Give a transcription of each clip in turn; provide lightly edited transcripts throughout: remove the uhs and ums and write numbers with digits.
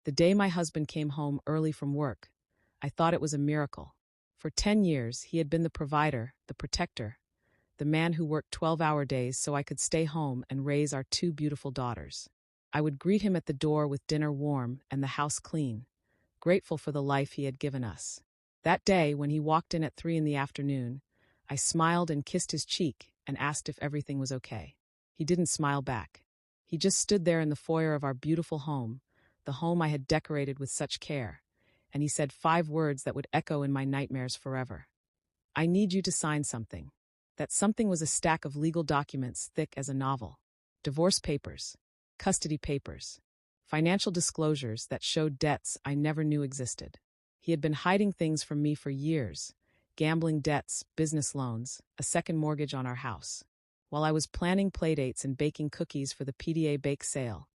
The day my husband came home early from work, I thought it was a miracle. For 10 years, he had been the provider, the protector, the man who worked 12-hour days so I could stay home and raise our two beautiful daughters. I would greet him at the door with dinner warm and the house clean, grateful for the life he had given us. That day, when he walked in at 3 in the afternoon, I smiled and kissed his cheek and asked if everything was okay. He didn't smile back. He just stood there in the foyer of our beautiful home, the home I had decorated with such care, and he said 5 words that would echo in my nightmares forever. I need you to sign something. That something was a stack of legal documents thick as a novel. Divorce papers, custody papers, financial disclosures that showed debts I never knew existed. He had been hiding things from me for years: gambling debts, business loans, a second mortgage on our house. While I was planning playdates and baking cookies for the PDA bake sale,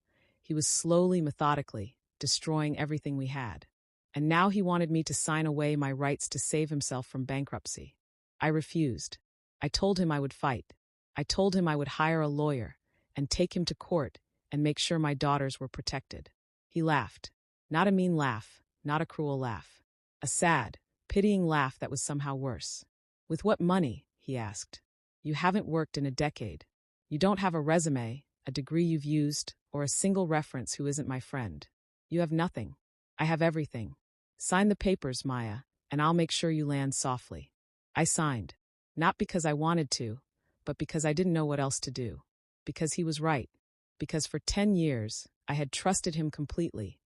he was slowly, methodically, destroying everything we had. And now he wanted me to sign away my rights to save himself from bankruptcy. I refused. I told him I would fight. I told him I would hire a lawyer and take him to court and make sure my daughters were protected. He laughed. Not a mean laugh, not a cruel laugh. A sad, pitying laugh that was somehow worse. With what money? He asked. You haven't worked in a decade. You don't have a resume, a degree you've used, or a single reference who isn't my friend. You have nothing. I have everything. Sign the papers, Maya, and I'll make sure you land softly. I signed. Not because I wanted to, but because I didn't know what else to do. Because he was right. Because for 10 years, I had trusted him completely,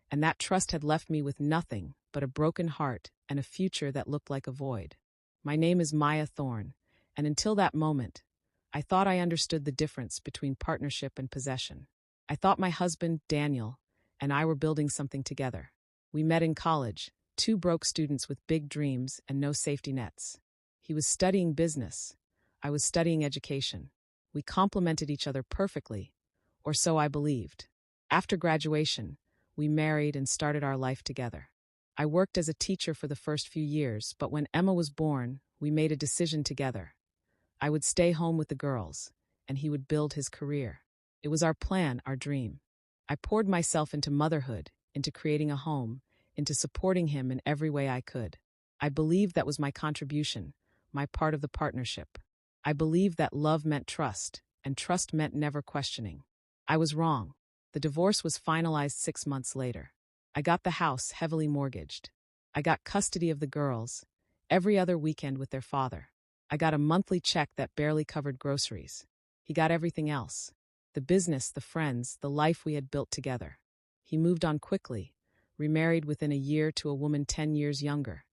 and that trust had left me with nothing but a broken heart and a future that looked like a void. My name is Maya Thorne, and until that moment, I thought I understood the difference between partnership and possession. I thought my husband, Daniel, and I were building something together. We met in college, 2 broke students with big dreams and no safety nets. He was studying business. I was studying education. We complemented each other perfectly, or so I believed. After graduation, we married and started our life together. I worked as a teacher for the first few years, but when Emma was born, we made a decision together. I would stay home with the girls, and he would build his career. It was our plan, our dream. I poured myself into motherhood, into creating a home, into supporting him in every way I could. I believed that was my contribution, my part of the partnership. I believed that love meant trust, and trust meant never questioning. I was wrong. The divorce was finalized 6 months later. I got the house heavily mortgaged. I got custody of the girls, every other weekend with their father. I got a monthly check that barely covered groceries. He got everything else: the business, the friends, the life we had built together. He moved on quickly, remarried within a year to a woman 10 years younger,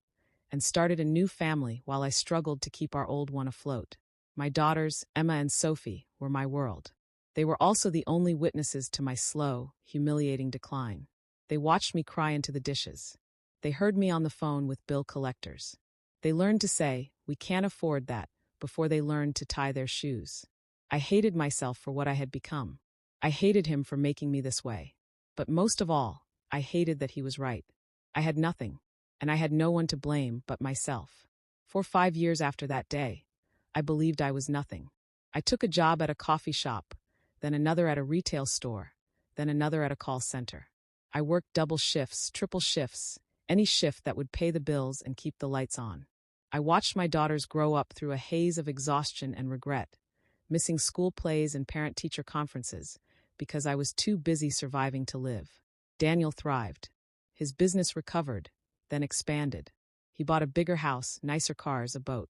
and started a new family while I struggled to keep our old one afloat. My daughters, Emma and Sophie, were my world. They were also the only witnesses to my slow, humiliating decline. They watched me cry into the dishes. They heard me on the phone with bill collectors. They learned to say, "We can't afford that," before they learned to tie their shoes. I hated myself for what I had become. I hated him for making me this way. But most of all, I hated that he was right. I had nothing, and I had no one to blame but myself. For 5 years after that day, I believed I was nothing. I took a job at a coffee shop, then another at a retail store, then another at a call center. I worked double shifts, triple shifts, any shift that would pay the bills and keep the lights on. I watched my daughters grow up through a haze of exhaustion and regret, missing school plays and parent-teacher conferences because I was too busy surviving to live. Daniel thrived. His business recovered, then expanded. He bought a bigger house, nicer cars, a boat.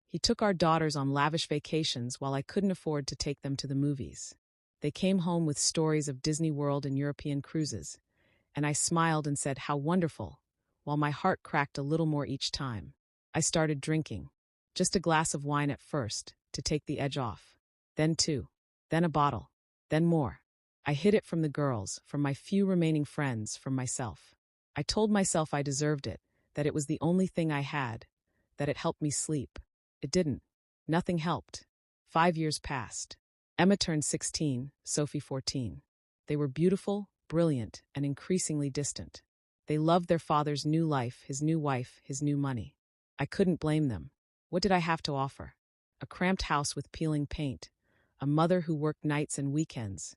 He took our daughters on lavish vacations while I couldn't afford to take them to the movies. They came home with stories of Disney World and European cruises, and I smiled and said, "How wonderful," while my heart cracked a little more each time. I started drinking. Just a glass of wine at first, to take the edge off. Then 2. Then a bottle. Then more. I hid it from the girls, from my few remaining friends, from myself. I told myself I deserved it, that it was the only thing I had, that it helped me sleep. It didn't. Nothing helped. 5 years passed. Emma turned 16, Sophie 14. They were beautiful, brilliant, and increasingly distant. They loved their father's new life, his new wife, his new money. I couldn't blame them. What did I have to offer? A cramped house with peeling paint, a mother who worked nights and weekends,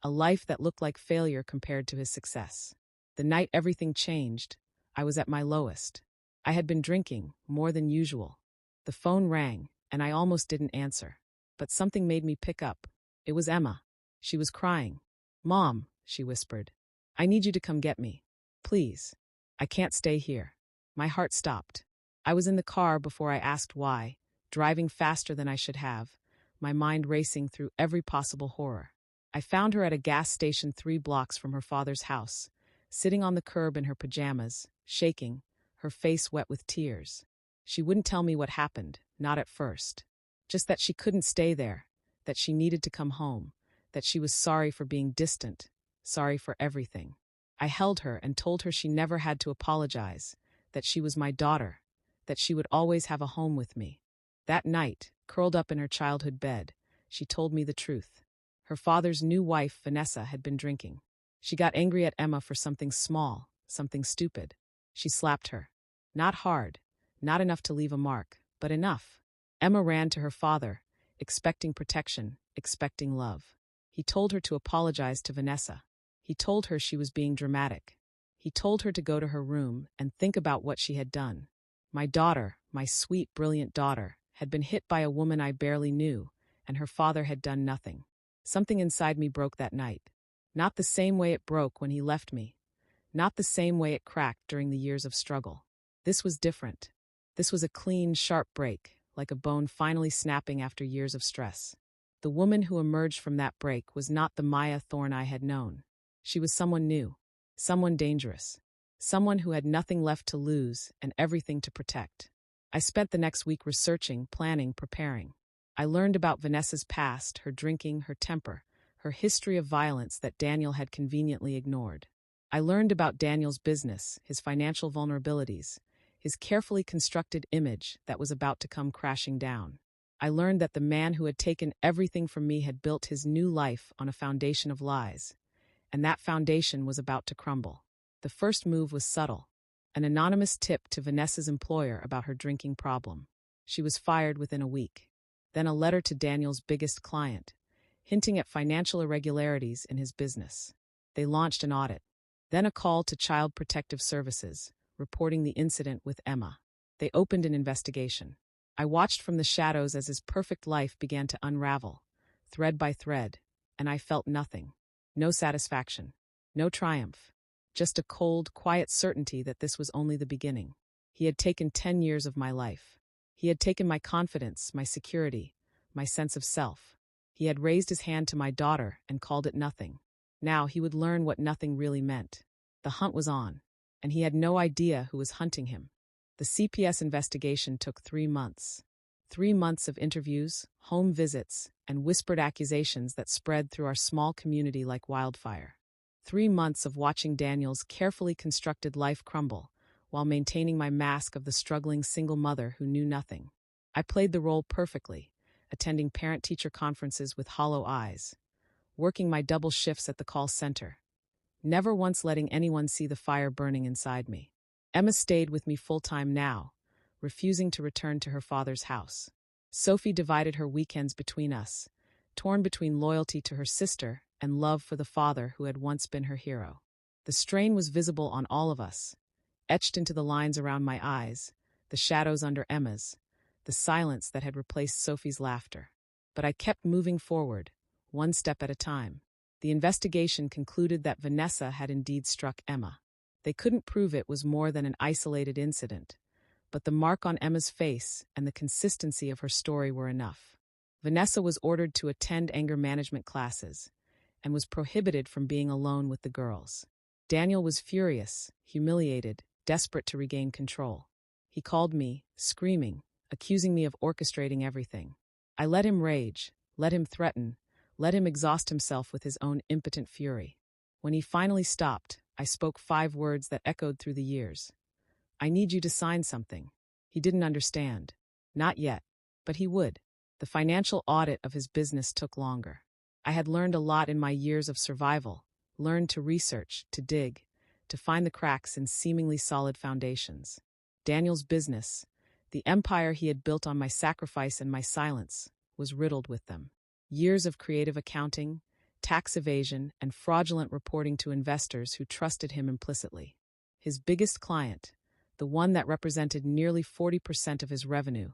a life that looked like failure compared to his success. The night everything changed, I was at my lowest. I had been drinking, more than usual. The phone rang, and I almost didn't answer. But something made me pick up. It was Emma. She was crying. "Mom," she whispered. "I need you to come get me. Please. I can't stay here." My heart stopped. I was in the car before I asked why, driving faster than I should have, my mind racing through every possible horror. I found her at a gas station 3 blocks from her father's house, sitting on the curb in her pajamas, shaking, her face wet with tears. She wouldn't tell me what happened, not at first. Just that she couldn't stay there, that she needed to come home, that she was sorry for being distant, sorry for everything. I held her and told her she never had to apologize, that she was my daughter, that she would always have a home with me. That night, curled up in her childhood bed, she told me the truth. Her father's new wife, Vanessa, had been drinking. She got angry at Emma for something small, something stupid. She slapped her. Not hard, not enough to leave a mark, but enough. Emma ran to her father, expecting protection, expecting love. He told her to apologize to Vanessa. He told her she was being dramatic. He told her to go to her room and think about what she had done. My daughter, my sweet, brilliant daughter, had been hit by a woman I barely knew, and her father had done nothing. Something inside me broke that night. Not the same way it broke when he left me. Not the same way it cracked during the years of struggle. This was different. This was a clean, sharp break, like a bone finally snapping after years of stress. The woman who emerged from that break was not the Maya Thorne I had known. She was someone new, someone dangerous, someone who had nothing left to lose and everything to protect. I spent the next week researching, planning, preparing. I learned about Vanessa's past, her drinking, her temper, her history of violence that Daniel had conveniently ignored. I learned about Daniel's business, his financial vulnerabilities, his carefully constructed image that was about to come crashing down. I learned that the man who had taken everything from me had built his new life on a foundation of lies, and that foundation was about to crumble. The first move was subtle, an anonymous tip to Vanessa's employer about her drinking problem. She was fired within a week. Then a letter to Daniel's biggest client, hinting at financial irregularities in his business. They launched an audit. Then a call to Child Protective Services, reporting the incident with Emma. They opened an investigation. I watched from the shadows as his perfect life began to unravel, thread by thread, and I felt nothing. No satisfaction. No triumph. Just a cold, quiet certainty that this was only the beginning. He had taken 10 years of my life. He had taken my confidence, my security, my sense of self. He had raised his hand to my daughter and called it nothing. Now he would learn what nothing really meant. The hunt was on, and he had no idea who was hunting him. The CPS investigation took 3 months. 3 months of interviews, home visits, and whispered accusations that spread through our small community like wildfire. 3 months of watching Daniel's carefully constructed life crumble, while maintaining my mask of the struggling single mother who knew nothing. I played the role perfectly, attending parent-teacher conferences with hollow eyes, working my double shifts at the call center, never once letting anyone see the fire burning inside me. Emma stayed with me full-time now, refusing to return to her father's house. Sophie divided her weekends between us, torn between loyalty to her sister and love for the father who had once been her hero. The strain was visible on all of us, etched into the lines around my eyes, the shadows under Emma's, the silence that had replaced Sophie's laughter. But I kept moving forward, one step at a time. The investigation concluded that Vanessa had indeed struck Emma. They couldn't prove it was more than an isolated incident, but the mark on Emma's face and the consistency of her story were enough. Vanessa was ordered to attend anger management classes and was prohibited from being alone with the girls. Daniel was furious, humiliated, desperate to regain control. He called me, screaming, accusing me of orchestrating everything. I let him rage, let him threaten, let him exhaust himself with his own impotent fury. When he finally stopped, I spoke 5 words that echoed through the years. "I need you to sign something." He didn't understand. Not yet, but he would. The financial audit of his business took longer. I had learned a lot in my years of survival, learned to research, to dig, to find the cracks in seemingly solid foundations. Daniel's business, the empire he had built on my sacrifice and my silence, was riddled with them. Years of creative accounting, tax evasion, and fraudulent reporting to investors who trusted him implicitly. His biggest client, the one that represented nearly 40% of his revenue,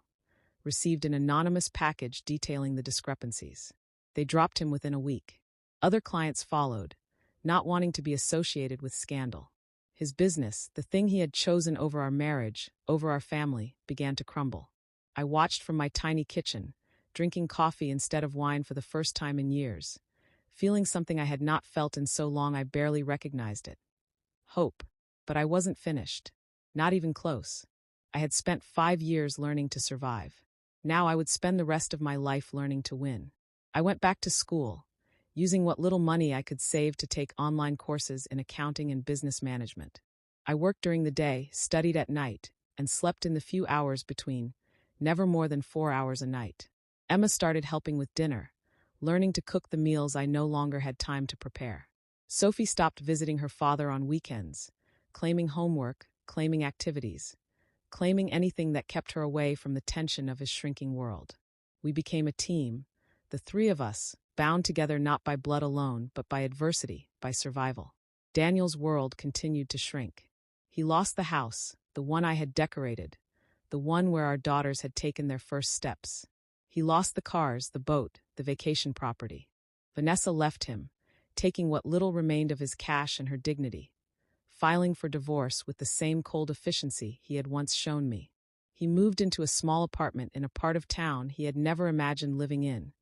received an anonymous package detailing the discrepancies. They dropped him within a week. Other clients followed, not wanting to be associated with scandal. His business, the thing he had chosen over our marriage, over our family, began to crumble. I watched from my tiny kitchen, drinking coffee instead of wine for the first time in years, feeling something I had not felt in so long I barely recognized it. Hope. But I wasn't finished. Not even close. I had spent 5 years learning to survive. Now I would spend the rest of my life learning to win. I went back to school, using what little money I could save to take online courses in accounting and business management. I worked during the day, studied at night, and slept in the few hours between, never more than 4 hours a night. Emma started helping with dinner, learning to cook the meals I no longer had time to prepare. Sophie stopped visiting her father on weekends, claiming homework, claiming activities, claiming anything that kept her away from the tension of his shrinking world. We became a team, the three of us, bound together not by blood alone, but by adversity, by survival. Daniel's world continued to shrink. He lost the house, the one I had decorated, the one where our daughters had taken their first steps. He lost the cars, the boat, the vacation property. Vanessa left him, taking what little remained of his cash and her dignity, filing for divorce with the same cold efficiency he had once shown me. He moved into a small apartment in a part of town he had never imagined living in,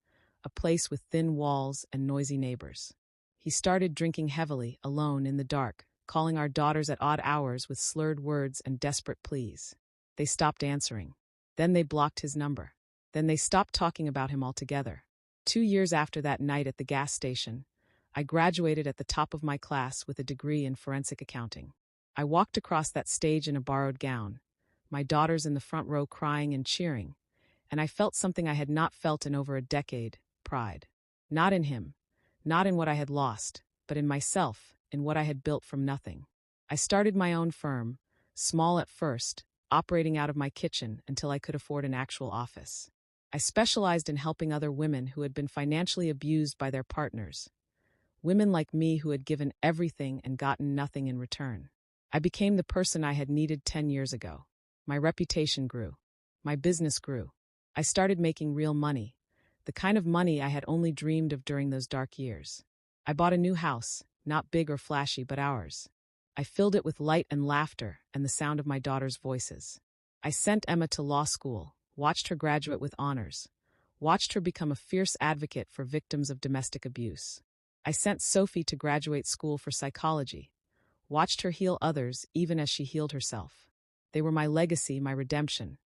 a place with thin walls and noisy neighbors. He started drinking heavily, alone in the dark, calling our daughters at odd hours with slurred words and desperate pleas. They stopped answering. Then they blocked his number. Then they stopped talking about him altogether. 2 years after that night at the gas station, I graduated at the top of my class with a degree in forensic accounting. I walked across that stage in a borrowed gown, my daughters in the front row crying and cheering, and I felt something I had not felt in over a decade, pride. Not in him, not in what I had lost, but in myself, in what I had built from nothing. I started my own firm, small at first, operating out of my kitchen until I could afford an actual office. I specialized in helping other women who had been financially abused by their partners. Women like me who had given everything and gotten nothing in return. I became the person I had needed 10 years ago. My reputation grew. My business grew. I started making real money, the kind of money I had only dreamed of during those dark years. I bought a new house, not big or flashy, but ours. I filled it with light and laughter and the sound of my daughters' voices. I sent Emma to law school, watched her graduate with honors, watched her become a fierce advocate for victims of domestic abuse. I sent Sophie to graduate school for psychology, watched her heal others even as she healed herself. They were my legacy, my redemption,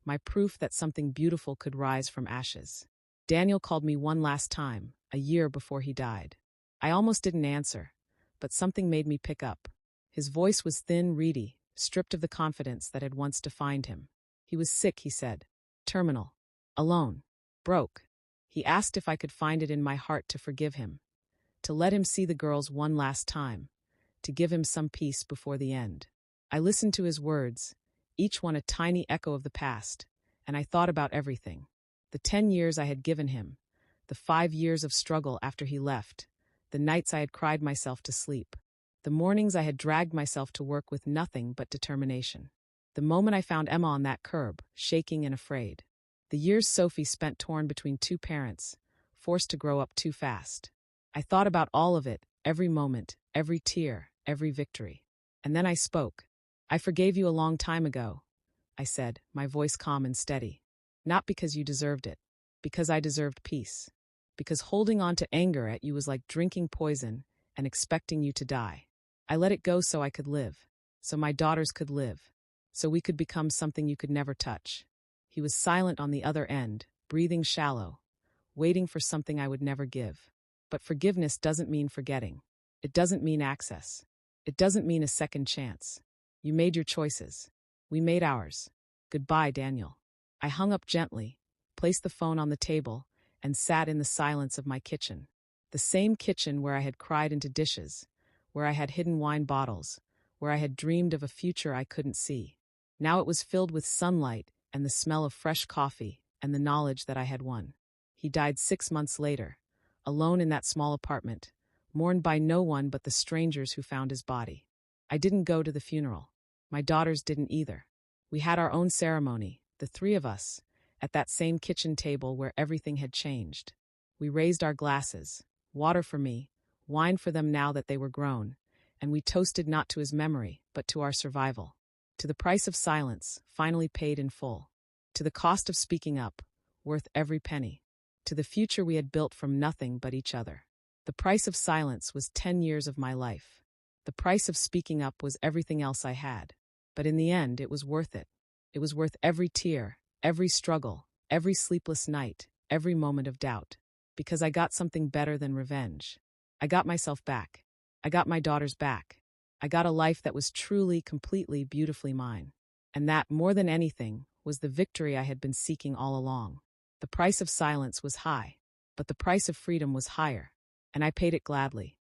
my proof that something beautiful could rise from ashes. Daniel called me one last time, a year before he died. I almost didn't answer, but something made me pick up. His voice was thin, reedy, stripped of the confidence that had once defined him. He was sick, he said. Terminal. Alone. Broke. He asked if I could find it in my heart to forgive him, to let him see the girls one last time, to give him some peace before the end. I listened to his words, each one a tiny echo of the past, and I thought about everything. The 10 years I had given him, the 5 years of struggle after he left, the nights I had cried myself to sleep, the mornings I had dragged myself to work with nothing but determination. The moment I found Emma on that curb, shaking and afraid. The years Sophie spent torn between two parents, forced to grow up too fast. I thought about all of it, every moment, every tear, every victory. And then I spoke. I forgave you a long time ago, I said, my voice calm and steady. Not because you deserved it, because I deserved peace. Because holding on to anger at you was like drinking poison and expecting you to die. I let it go so I could live, so my daughters could live, so we could become something you could never touch. He was silent on the other end, breathing shallow, waiting for something I would never give. But forgiveness doesn't mean forgetting. It doesn't mean access. It doesn't mean a second chance. You made your choices. We made ours. Goodbye, Daniel. I hung up gently, placed the phone on the table, and sat in the silence of my kitchen. The same kitchen where I had cried into dishes, where I had hidden wine bottles, where I had dreamed of a future I couldn't see. Now it was filled with sunlight and the smell of fresh coffee and the knowledge that I had won. He died 6 months later, alone in that small apartment, mourned by no one but the strangers who found his body. I didn't go to the funeral. My daughters didn't either. We had our own ceremony, the three of us, at that same kitchen table where everything had changed. We raised our glasses, water for me, wine for them now that they were grown, and we toasted not to his memory, but to our survival. To the price of silence, finally paid in full. To the cost of speaking up, worth every penny. To the future we had built from nothing but each other. The price of silence was 10 years of my life. The price of speaking up was everything else I had. But in the end, it was worth it. It was worth every tear, every struggle, every sleepless night, every moment of doubt. Because I got something better than revenge. I got myself back. I got my daughters back. I got a life that was truly, completely, beautifully mine. And that, more than anything, was the victory I had been seeking all along. The price of silence was high, but the price of freedom was higher, and I paid it gladly.